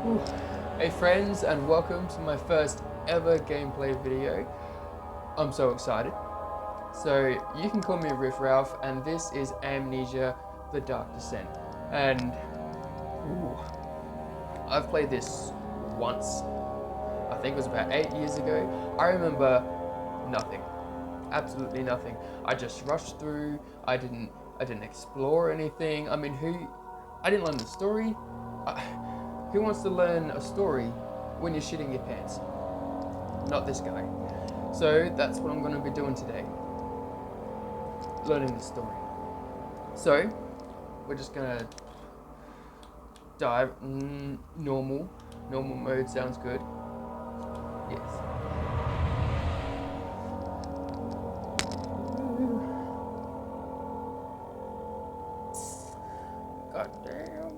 Ooh. Hey friends, and welcome to my first ever gameplay video. I'm so excited. So you can call me Riff Ralph, and this is Amnesia: The Dark Descent. And ooh, I've played this once. I think it was about 8 years ago. I remember nothing, absolutely nothing. I just rushed through. I didn't explore anything. I mean, I didn't learn the story. Who wants to learn a story when you're shitting your pants? Not this guy. So that's what I'm going to be doing today. Learning the story. So we're just going to dive. Normal. Normal mode sounds good. Yes. God damn.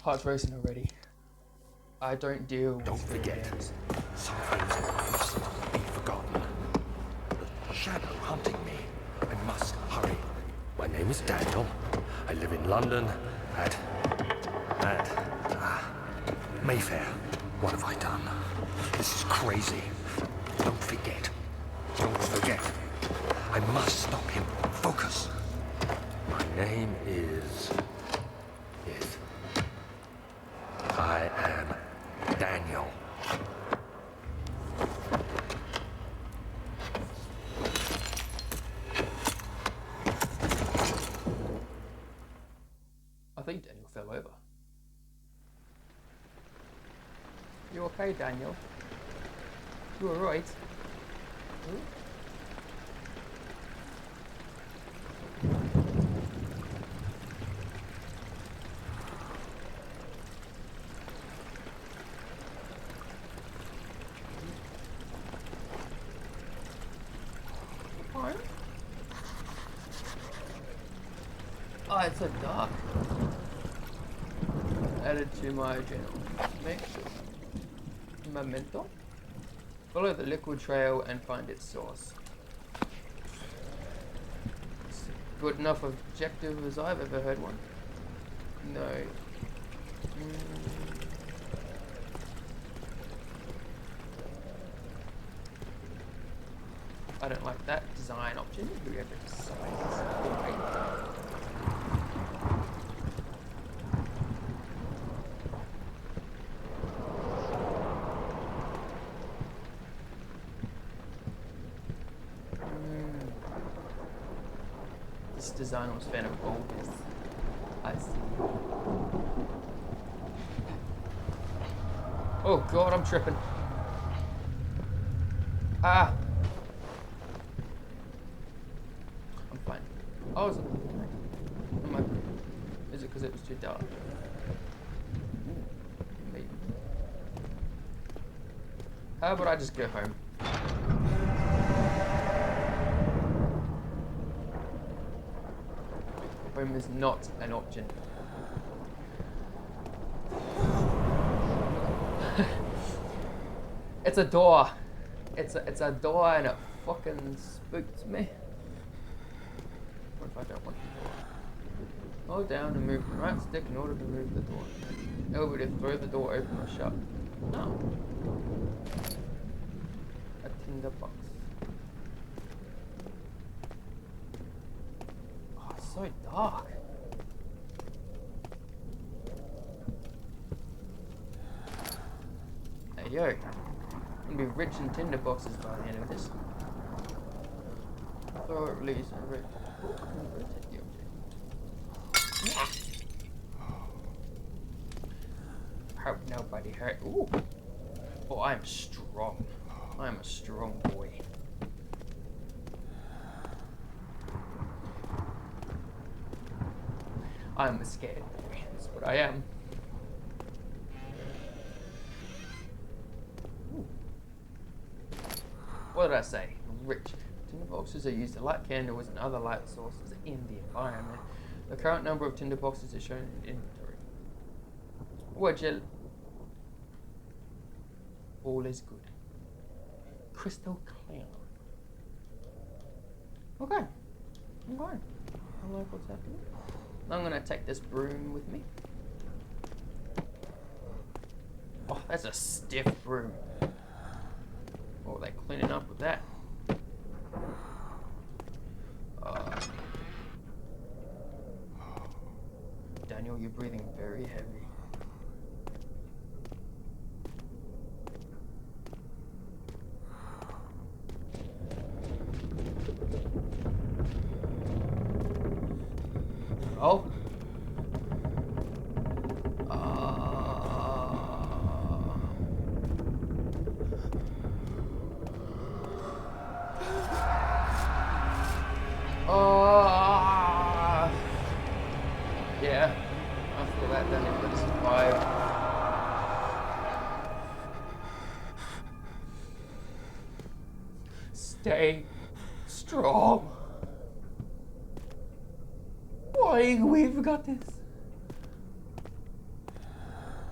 Heart's racing already. I don't deal with Don't forget, games. some things mustn't be forgotten. The shadow hunting me. I must hurry. My name is Daniel. I live in London at Mayfair. What have I done? This is crazy. Don't forget. Don't forget. I must stop him. Focus. My name is... I am Daniel. I think Daniel fell over. You okay, Daniel? You alright? Fine. Oh, it's so dark. Added to my journal. Make sure. Memento. Follow the liquid trail and find its source. It's good enough objective as I've ever heard one. No. I don't like that design option. Whoever decides. This design was fan of boldness. I see. Oh god, I'm tripping. Ah! I'm fine. Oh, is it? Am I, is it because it was too dark? Maybe. How about I just go home? Home is not an option. It's a door. It's a door and it fucking spooked me. What if I don't want the door? Hold down and move the right stick in order to move the door. Elbow to throw the door open or shut. No. A tinder box. Oh, it's so dark. Hey yo. I'm gonna be rich in tinder boxes by the end of this. Throw it, release, and rotate. Rotate the object. Hope nobody hurt. Ooh. Oh, I'm strong. I'm a strong boy. I'm a scared boy. That's what I am. Ooh. What did I say? Rich. Tinder boxes are used to light candles and other light sources in the environment. The current number of tinder boxes is shown in inventory. Would all is good. Crystal clear. Okay. I'm going. I like what's happening. I'm gonna take this broom with me. That's a stiff broom. Oh, they're cleaning up with that. Daniel, you're breathing very heavy. Oh. Yeah, I feel that Daniel got survive. Stay strong. Why we've got this?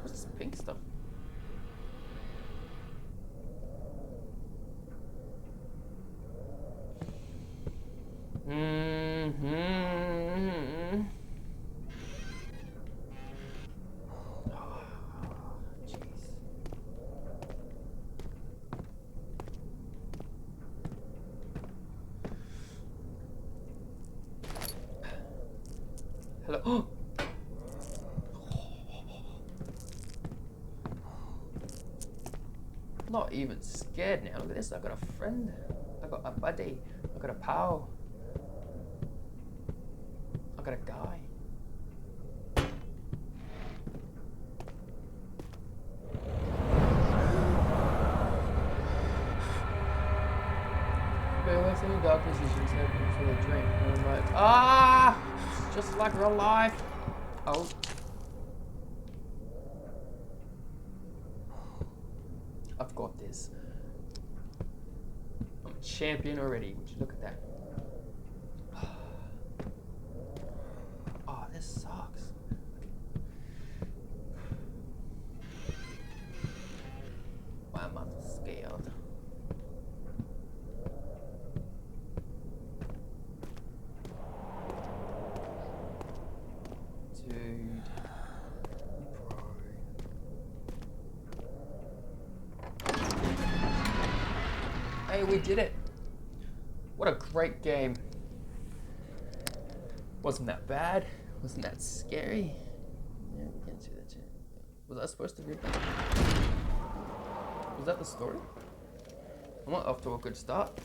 What's this pink stuff? Hello. Not even scared now. Look at this. I got a friend. I got a buddy. I got a pal. I got a guy. What's in the darkness is just hoping for the drink. And I'm like, it's just like real life. Oh. I've got this. I'm a champion already. Would you look at that? Oh, this sucks. Why am I scared? Dude. Hey, we did it. What a great game. Wasn't that bad? Wasn't that scary? Yeah, we can see that too. Was I supposed to read that? Was that the story? I'm not off to a good start.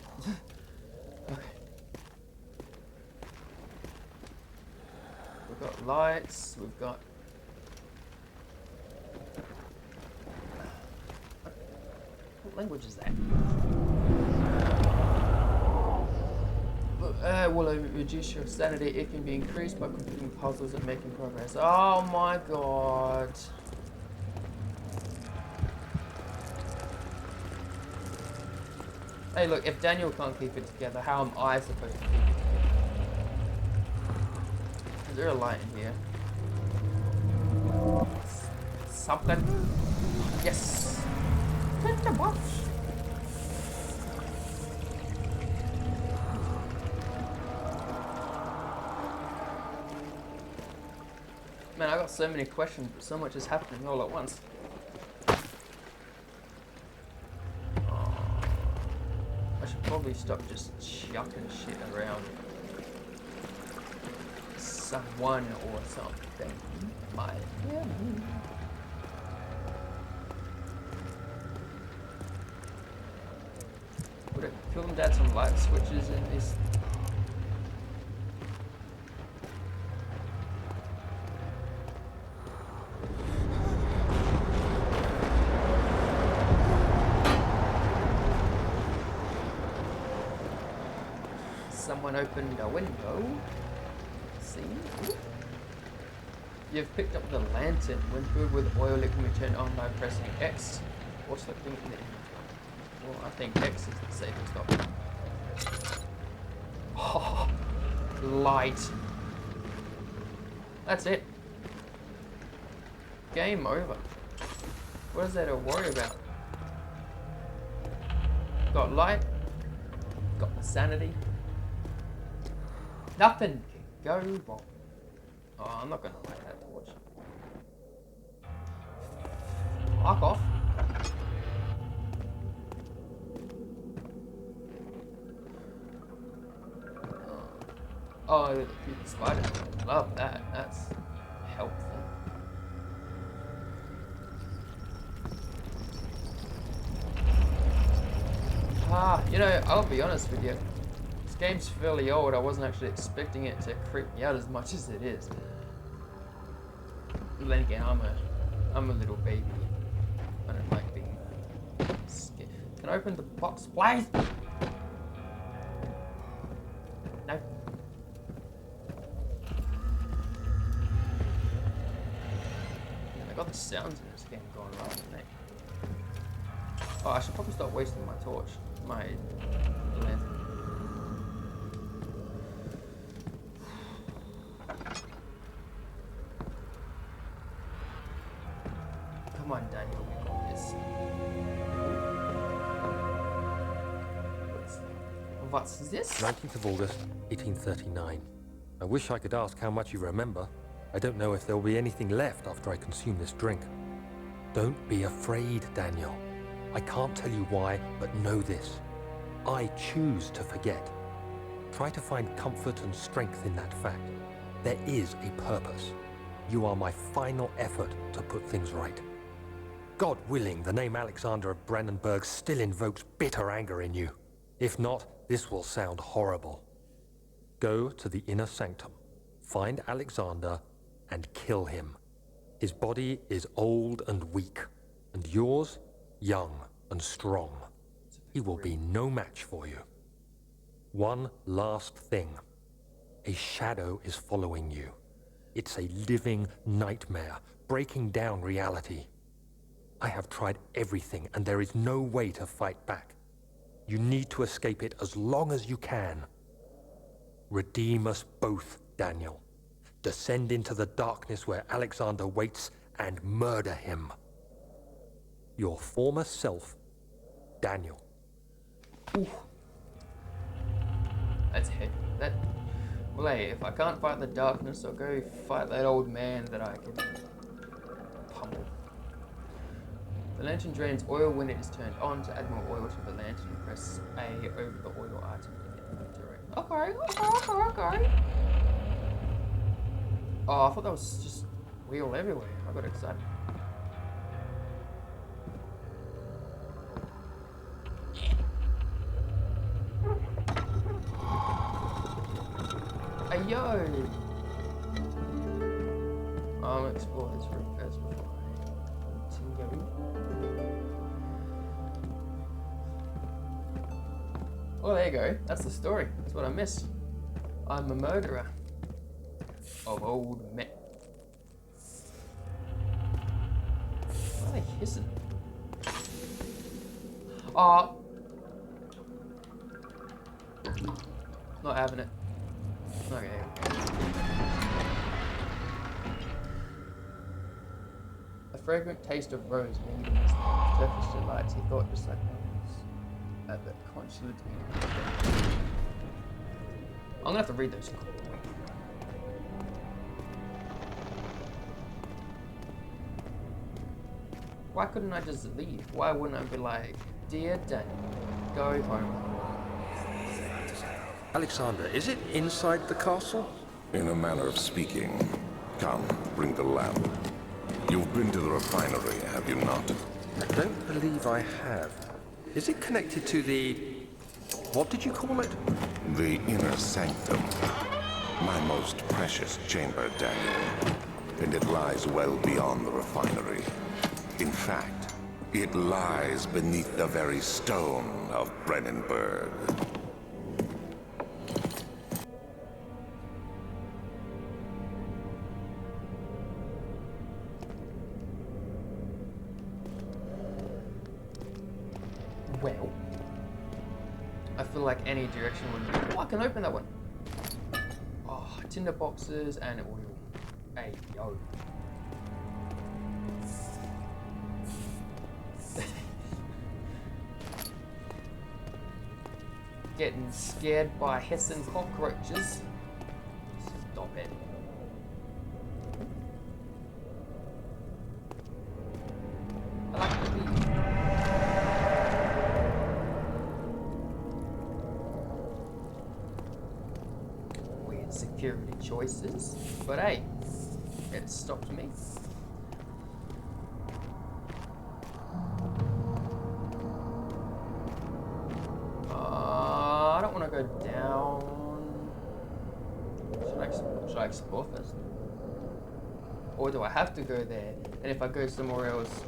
Okay. We've got lights, we've got... What language is that? Will it reduce your sanity? It can be increased by completing puzzles and making progress. Oh my god. Hey look, if Daniel can't keep it together, how am I supposed to keep it together? Is there a light in here? Something? Yes! Hit the box! Man, I got so many questions, but so much is happening all at once. I should probably stop just chucking shit around. Someone or something might hear me. Would it kill them to add some light switches in this? Someone opened a window. See? You've picked up the lantern. When filled with oil, it can be turned on by pressing X or selecting the inventory. Well, I think X is the safest option. Oh, light. That's it. Game over. What is there to worry about? Got light. Got the sanity. Nothing can go wrong. Oh, I'm not gonna light that torch. Fuck off. Oh, the cute spider. Love that. That's helpful. You know, I'll be honest with you. This game's fairly old. I wasn't actually expecting it to creep me out as much as it is. But then again, I'm a little baby. I don't like being scared. Can I open the box, please? No. I got the sounds in this game going right, haven't they? Oh, I should probably stop wasting my torch. My lantern. Come on, Daniel, we got this. What's this? 19th of August, 1839. I wish I could ask how much you remember. I don't know if there will be anything left after I consume this drink. Don't be afraid, Daniel. I can't tell you why, but know this. I choose to forget. Try to find comfort and strength in that fact. There is a purpose. You are my final effort to put things right. God willing, the name Alexander of Brandenburg still invokes bitter anger in you. If not, this will sound horrible. Go to the inner sanctum, find Alexander, and kill him. His body is old and weak, and yours, young and strong. He will be no match for you. One last thing. A shadow is following you. It's a living nightmare, breaking down reality. I have tried everything, and there is no way to fight back. You need to escape it as long as you can. Redeem us both, Daniel. Descend into the darkness where Alexander waits and murder him. Your former self, Daniel. Ooh. That's heavy. Well, hey, if I can't fight the darkness, I'll go fight that old man that I can pummel. The lantern drains oil when it is turned on. To add more oil to the lantern, press A over the oil item in the inventory. Okay. Oh, I thought that was just wheel everywhere. I got excited. Hey, yo! I'll explore this room first before I continue. Oh, there you go. That's the story. That's what I missed. I'm a murderer of old men. Why are they hissing? Oh. Not having it. Okay. A fragrant taste of rose mingled in his mouth. Turkish delights, he thought, just like Moses. But constantly. I'm gonna have to read those. Why couldn't I just leave? Why wouldn't I be like, dear Daniel, go home? Alexander, is it inside the castle? In a manner of speaking. Come, bring the lamp. You've been to the refinery, have you not? I don't believe I have. Is it connected to the... what did you call it? The inner sanctum. My most precious chamber, Daniel. And it lies well beyond the refinery. In fact, it lies beneath the very stone of Brandenburg. Well, I feel like any direction would... Oh, I can open that one. Oh, tinder boxes and oil. Hey, yo. Getting scared by hissing cockroaches. Stop it. I like the beat. Weird signal. security choices, but hey, it stopped me. I don't want to go down. Should I explore first? Or do I have to go there? And if I go somewhere else,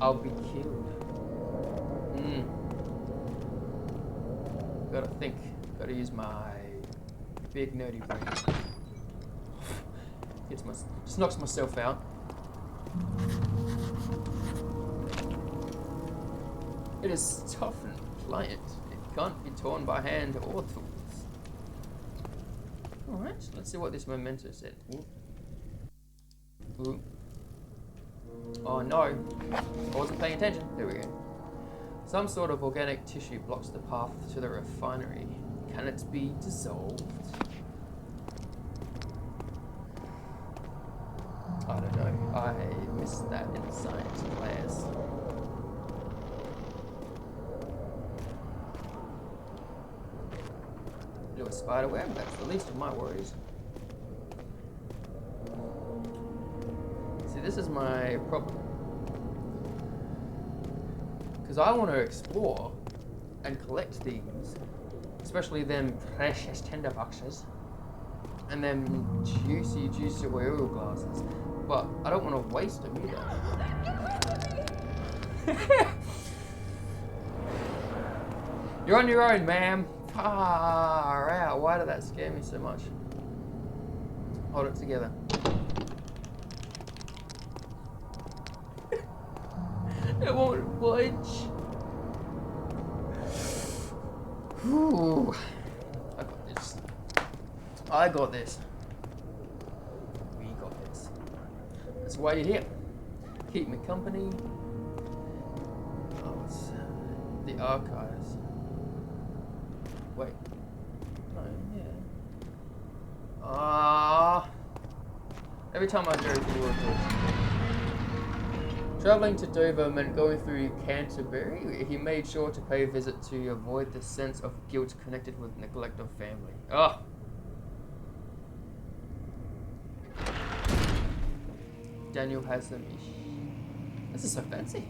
I'll be killed. Gotta think. Gotta use my big nerdy brain. Just knocks myself out. It is tough and pliant. It can't be torn by hand or tools. Alright, let's see what this memento said. Ooh. Oh no, I wasn't paying attention. There we go. Some sort of organic tissue blocks the path to the refinery. Can it be dissolved? I don't know. I missed that in science class. Little spider web, that's the least of my worries. See, this is my problem. Because I want to explore and collect things, especially them precious tinderboxes and them juicy oil glasses. But I don't want to waste them either. You're on your own, ma'am. Far out. Why did that scare me so much? Hold it together. It won't budge. Ooh. I got this. I got this. We got this. That's why you're here. Keep me company. Oh, it's the archives. Wait. No, yeah. Every time I go through a door. Travelling to Dover meant going through Canterbury. He made sure to pay a visit to avoid the sense of guilt connected with neglect of family. Ah! Daniel has them. This is so fancy.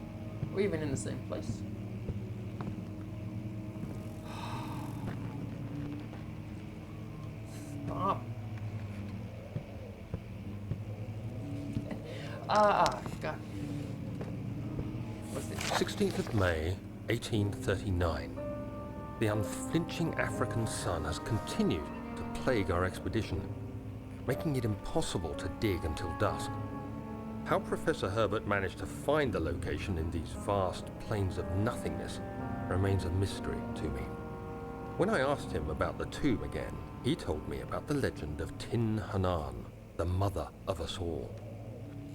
We're even in the same place. Stop. God. 16th of May, 1839. The unflinching African sun has continued to plague our expedition, making it impossible to dig until dusk. How Professor Herbert managed to find the location in these vast plains of nothingness remains a mystery to me. When I asked him about the tomb again, he told me about the legend of Tin Hanan, the mother of us all.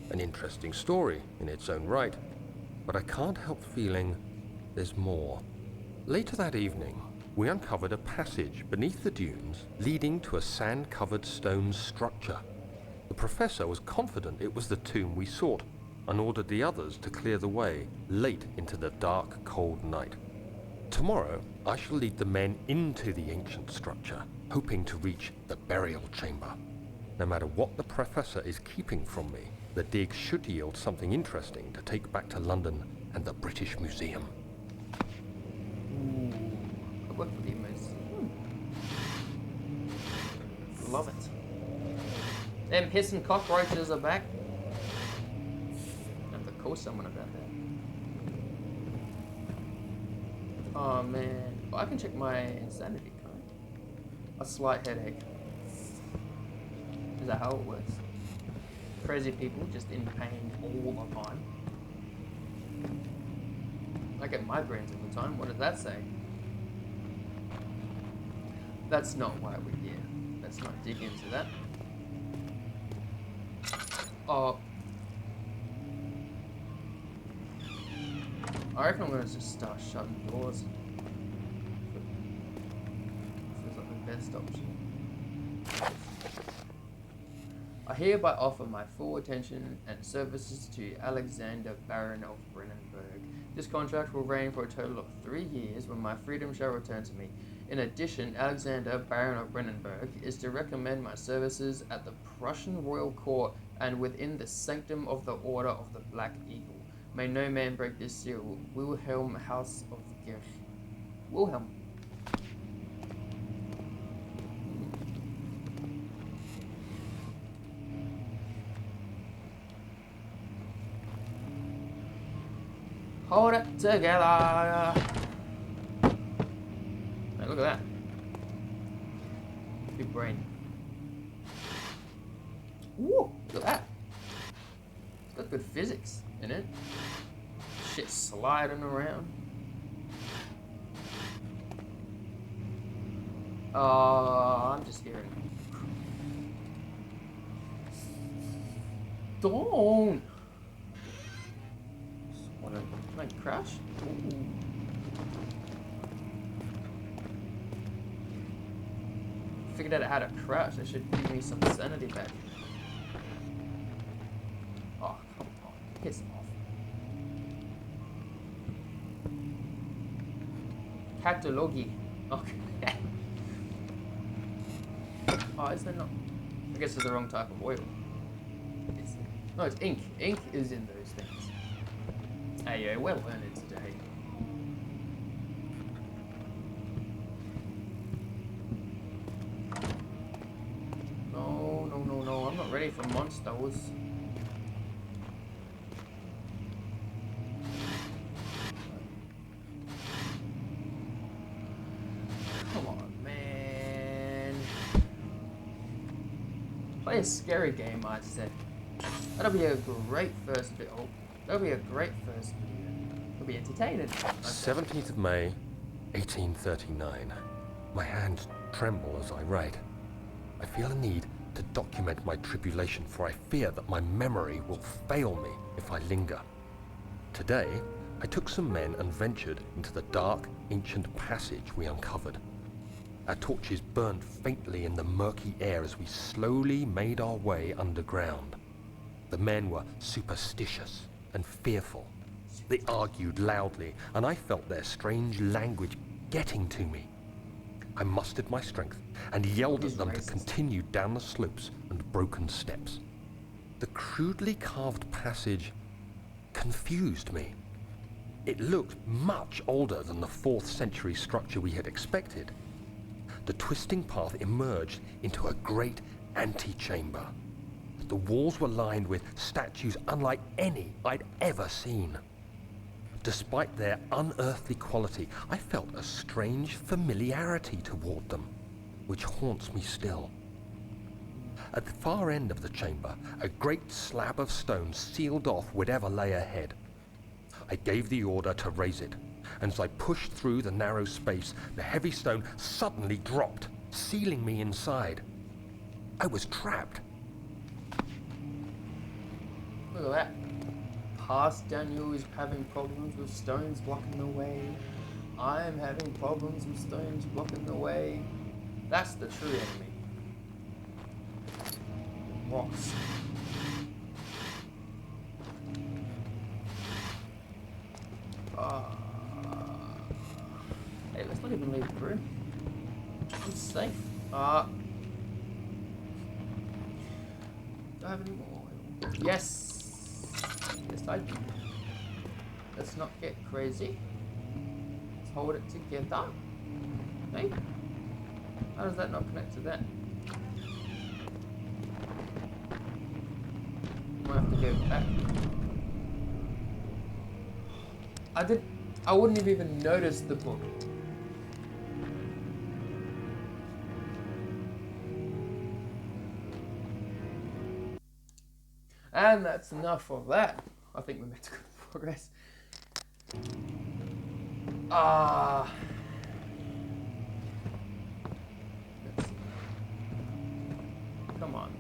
An interesting story in its own right, but I can't help feeling there's more. Later that evening, we uncovered a passage beneath the dunes leading to a sand-covered stone structure. The professor was confident it was the tomb we sought and ordered the others to clear the way late into the dark, cold night. Tomorrow, I shall lead the men into the ancient structure, hoping to reach the burial chamber. No matter what the professor is keeping from me, the dig should yield something interesting to take back to London and the British Museum. Ooh, I work for the museum. Love it. Them pissing cockroaches are back. I have to call someone about that. Oh man. Well, I can check my insanity card. A slight headache. Is that how it works? Crazy people just in pain all the time. I get migraines all the time. What does that say? That's not why we're here. Let's not dig into that. Oh. I reckon I'm gonna just start shutting doors. Feels like the best option. I hereby offer my full attention and services to Alexander, Baron of Brennenburg. This contract will reign for a total of 3 years when my freedom shall return to me. In addition, Alexander, Baron of Brennenburg, is to recommend my services at the Prussian royal court and within the sanctum of the Order of the Black Eagle. May no man break this seal. Wilhelm, House of Kirch. Wilhelm. Hold it together. Hey, look at that. Big brain. Ooh, look at that. It's got good physics in it. Shit sliding around. I'm just hearing. Don't. Can I crash? Ooh. Figured out how to crash. That should give me some sanity back. Oh, come on. Piss off. Catalogi. Okay. Oh, is there not? I guess it's the wrong type of oil. No, it's ink. Ink is in those things. Hey, yo, well earned today. No, I'm not ready for monsters. Come on, man. Play a scary game, I'd say. That'll be a great first video. That'll be a great first video. It'll be entertaining. 17th of May, 1839. My hands tremble as I write. I feel a need to document my tribulation, for I fear that my memory will fail me if I linger. Today, I took some men and ventured into the dark, ancient passage we uncovered. Our torches burned faintly in the murky air as we slowly made our way underground. The men were superstitious and fearful. They argued loudly, and I felt their strange language getting to me. I mustered my strength and yelled at them to continue down the slopes and broken steps. The crudely carved passage confused me. It looked much older than the 4th century structure we had expected. The twisting path emerged into a great antechamber. The walls were lined with statues unlike any I'd ever seen. Despite their unearthly quality, I felt a strange familiarity toward them, which haunts me still. At the far end of the chamber, a great slab of stone sealed off whatever lay ahead. I gave the order to raise it, and as I pushed through the narrow space, the heavy stone suddenly dropped, sealing me inside. I was trapped. Look at that. Past Daniel is having problems with stones blocking the way. I'm having problems with stones blocking the way. That's the true enemy. Rocks. Hey, let's not even leave the room. I'm safe. Do I have any more oil? Yes! Yes, I do. Let's not get crazy. Let's hold it together. Hey? How does that not connect to that? Might have to go back. I wouldn't have even noticed the book. And that's enough of that. I think we're meant to go progress. Let's see. Come on.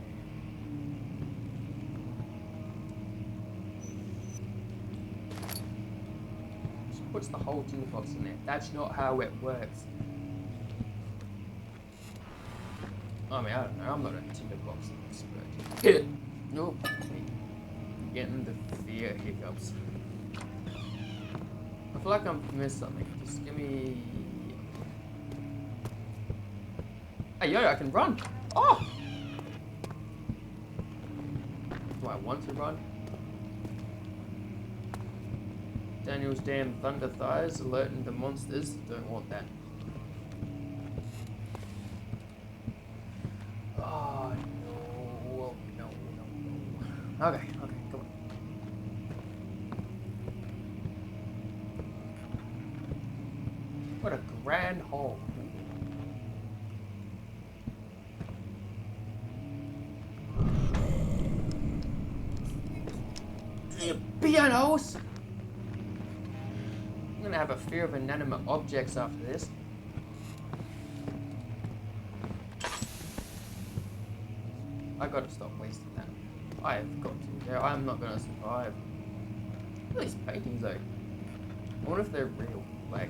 Just puts the whole toolbox in there. That's not how it works. I mean, I don't know. I'm not a tinderbox expert. Nope. Getting the fear hiccups. I feel like I'm missing something. Just give me. Hey, yo, I can run. Oh! Do I want to run? Daniel's damn thunder thighs alerting the monsters. Don't want that. Oh, no. No, no, no. Okay, okay, come on. What a grand hole. Pianos! I'm gonna have a fear of inanimate objects after this. I gotta stop wasting that. I have got to. I'm not gonna survive. Look at these paintings though. I wonder if they're real. Like,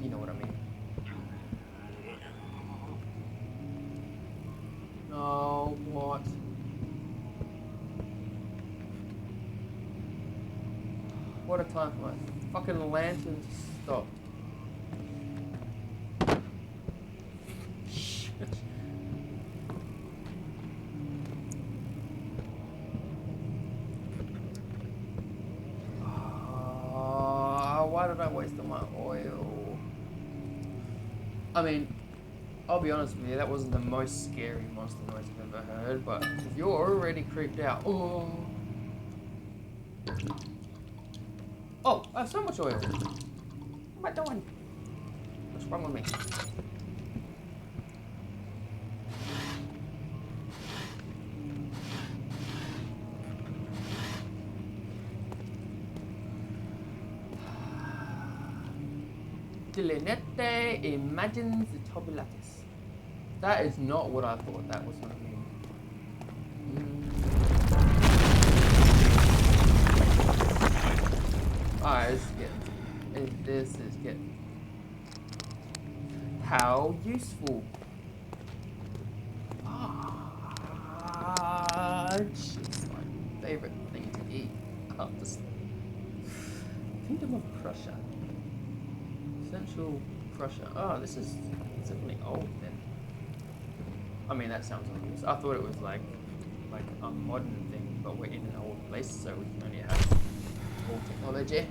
you know what I mean. Oh, what? What a time for my fucking lantern to stop. Shit. Why did I waste all my oil? I mean, I'll be honest with you, that wasn't the most scary monster noise I've ever heard, but if you're already creeped out, oh, I have so much oil. What am I doing? What's wrong with me? Delinette imagines the tabulatus. That is not what I thought that was going to mean. Alright, this is getting. How useful. It's my favorite thing to eat. After Kingdom of Prussia. Central Prussia. Oh, this is definitely old then. I mean, that sounds like this. I thought it was like a modern thing, but we're in an old place, so we can only have old technology.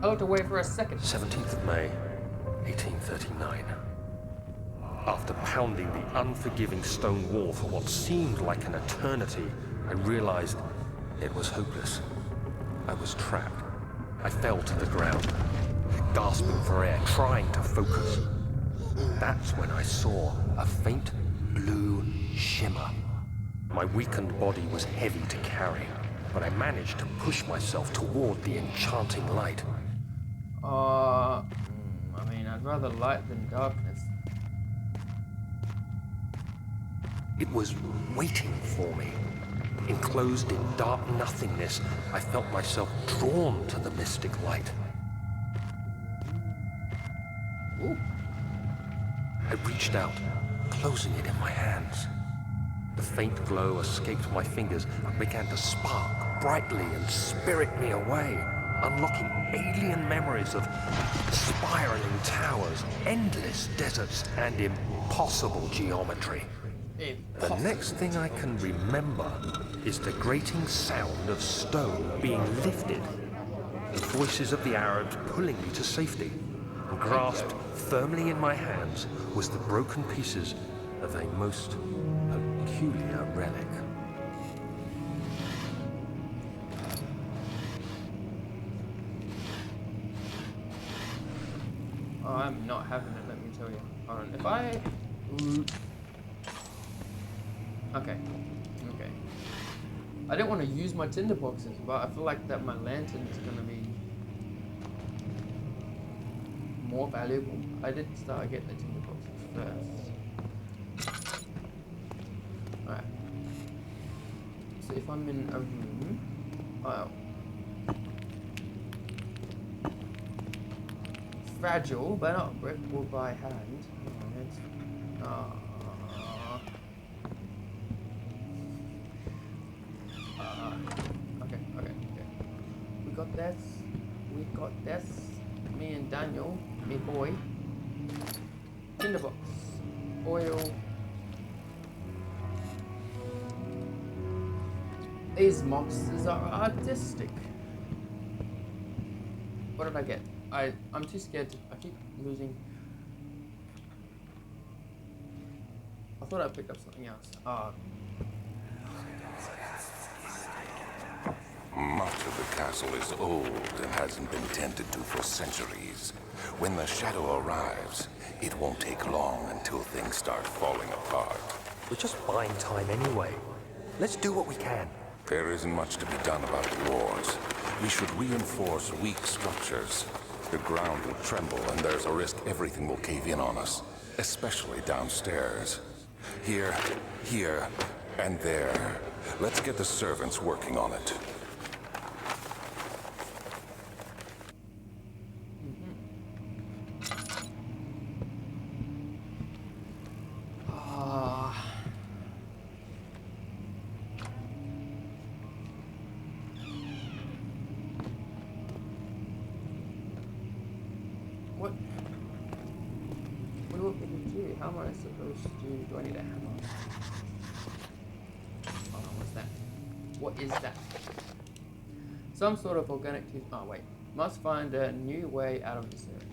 I looked away for a second. 17th of May, 1839. After pounding the unforgiving stone wall for what seemed like an eternity, I realized it was hopeless. I was trapped. I fell to the ground, gasping for air, trying to focus. That's when I saw a faint blue shimmer. My weakened body was heavy to carry, but I managed to push myself toward the enchanting light. I mean, I'd rather light than darkness. It was waiting for me. Enclosed in dark nothingness, I felt myself drawn to the mystic light. Ooh. I reached out, closing it in my hands. The faint glow escaped my fingers and began to spark brightly and spirit me away, unlocking alien memories of spiraling towers, endless deserts, and impossible geometry. The next thing I can remember is the grating sound of stone being lifted, the voices of the Arabs pulling me to safety, and grasped firmly in my hands was the broken pieces of a most peculiar relic. Oh, I'm not having it, let me tell you. Hold on, if I... Okay. I don't want to use my tinder boxes, but I feel like that my lantern is going to be more valuable. I did start to get the tinder boxes first. Alright. So if I'm in a room... fragile, but not breakable by hand. Okay. We got that. That's me and Daniel, me boy. Tinderbox. Oil. These monsters are artistic. What did I get? I'm too scared to. I keep losing. I thought I picked up something else. Much of the castle is old and hasn't been tended to for centuries. When the shadow arrives, it won't take long until things start falling apart. We're just buying time anyway. Let's do what we can. There isn't much to be done about the walls. We should reinforce weak structures. The ground will tremble and there's a risk everything will cave in on us, especially downstairs. Here, and there. Let's get the servants working on it. What do we do? How am I supposed to do? Do I need a hammer? Oh, what's that? What is that? Some sort of organic tooth. Oh, wait. Must find a new way out of this area.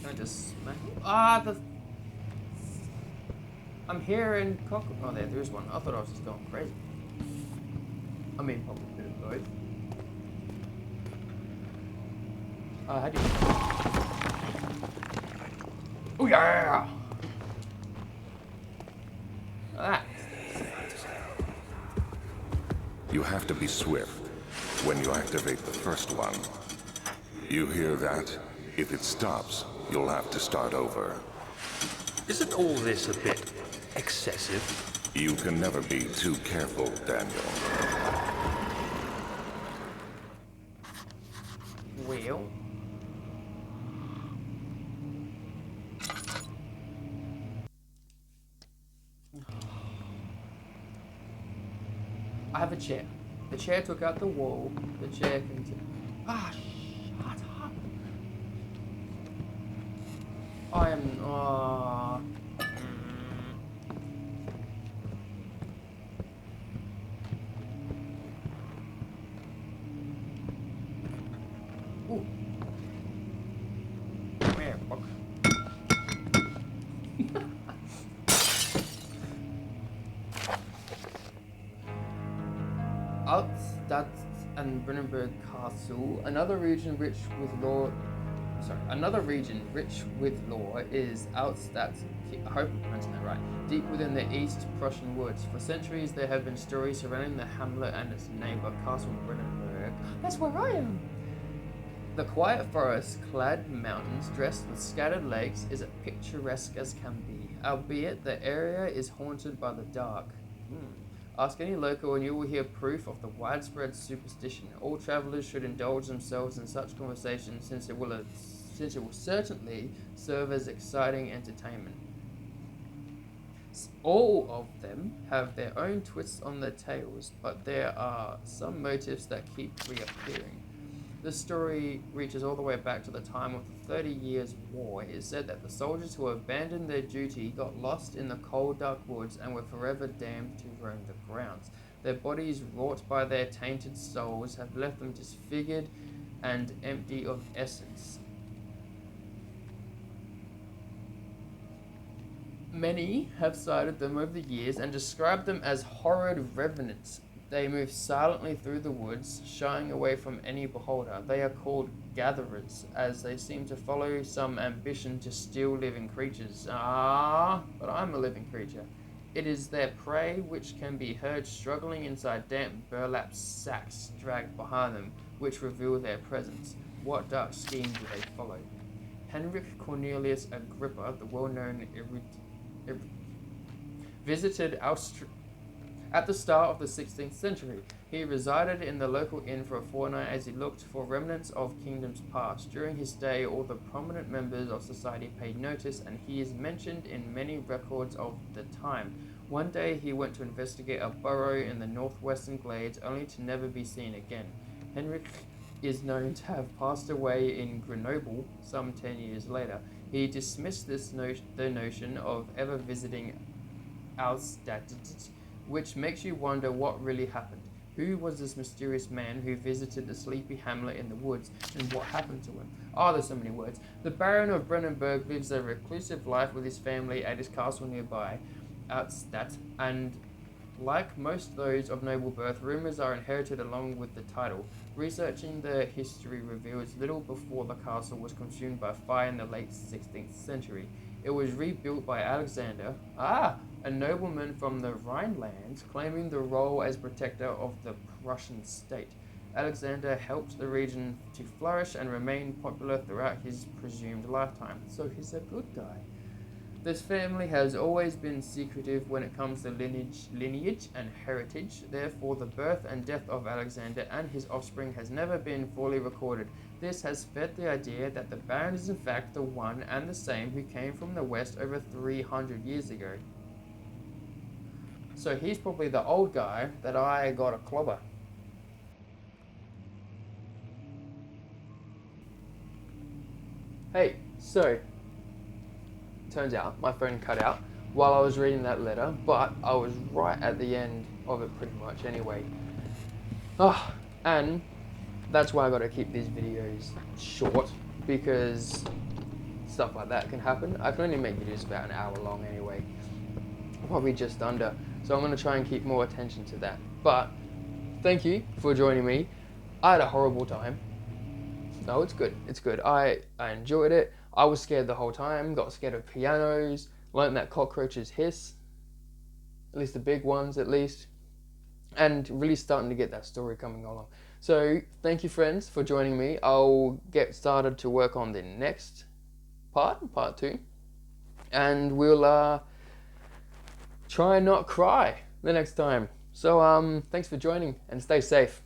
Can I just smack it? I'm hearing cockroach. Oh, there is one. I thought I was just going crazy. I mean, probably a bit of both. How do you... Oh, yeah! That. You have to be swift when you activate the first one. You hear that? If it stops, you'll have to start over. Isn't all this a bit excessive? You can never be too careful, Daniel. Well... I have a chair. The chair took out the wall. The chair can... shut up! I am... Ooh. Come here, fuck. Altstadt and Brennenburg Castle, another region rich with lore is Altstadt. I hope I'm pronouncing that right. Deep within the East Prussian woods. For centuries, there have been stories surrounding the hamlet and its neighbor, Castle Brennenburg. That's where I am. The quiet forest-clad mountains, dressed with scattered lakes, is as picturesque as can be, albeit the area is haunted by the dark. Ask any local and you will hear proof of the widespread superstition. All travelers should indulge themselves in such conversations since it will certainly serve as exciting entertainment. All of them have their own twists on their tales, but there are some motifs that keep reappearing. This story reaches all the way back to the time of the 30 Years' War. It is said that the soldiers who abandoned their duty got lost in the cold, dark woods and were forever damned to roam the grounds. Their bodies, wrought by their tainted souls, have left them disfigured and empty of essence. Many have cited them over the years and described them as horrid revenants. They move silently through the woods, shying away from any beholder. They are called gatherers, as they seem to follow some ambition to steal living creatures. But I'm a living creature. It is their prey which can be heard struggling inside damp burlap sacks dragged behind them, which reveal their presence. What dark scheme do they follow? Henrik Cornelius Agrippa, the well-known visited Austria. At the start of the 16th century, he resided in the local inn for a fortnight as he looked for remnants of kingdoms past. During his stay, all the prominent members of society paid notice, and he is mentioned in many records of the time. One day, he went to investigate a burrow in the northwestern glades, only to never be seen again. Henrik is known to have passed away in Grenoble some 10 years later. He dismissed the notion of ever visiting Alstadt, which makes you wonder what really happened. Who was this mysterious man who visited the sleepy hamlet in the woods, and what happened to him? Oh, there's so many words. The Baron of Brennenburg lives a reclusive life with his family at his castle nearby, Alstadt, and like most those of noble birth, rumors are inherited along with the title. Researching the history reveals little before the castle was consumed by fire in the late 16th century. It was rebuilt by Alexander, a nobleman from the Rhinelands, claiming the role as protector of the Prussian state. Alexander helped the region to flourish and remain popular throughout his presumed lifetime, so he's a good guy. This family has always been secretive when it comes to lineage and heritage. Therefore, the birth and death of Alexander and his offspring has never been fully recorded. This has fed the idea that the Baron is in fact the one and the same who came from the west over 300 years ago. So he's probably the old guy that I got a clobber. Hey, so turns out my phone cut out while I was reading that letter, but I was right at the end of it pretty much anyway. And that's why I gotta keep these videos short, because stuff like that can happen. I can only make videos about an hour long anyway, probably just under, so I'm gonna try and keep more attention to that. But thank you for joining me. I had a horrible time. No, it's good. It's good. I enjoyed it. I was scared the whole time. Got scared of pianos. Learned that cockroaches hiss. At least the big ones, at least. And really starting to get that story coming along. So thank you, friends, for joining me. I'll get started to work on the next part 2. And we'll try and not cry the next time. So thanks for joining and stay safe.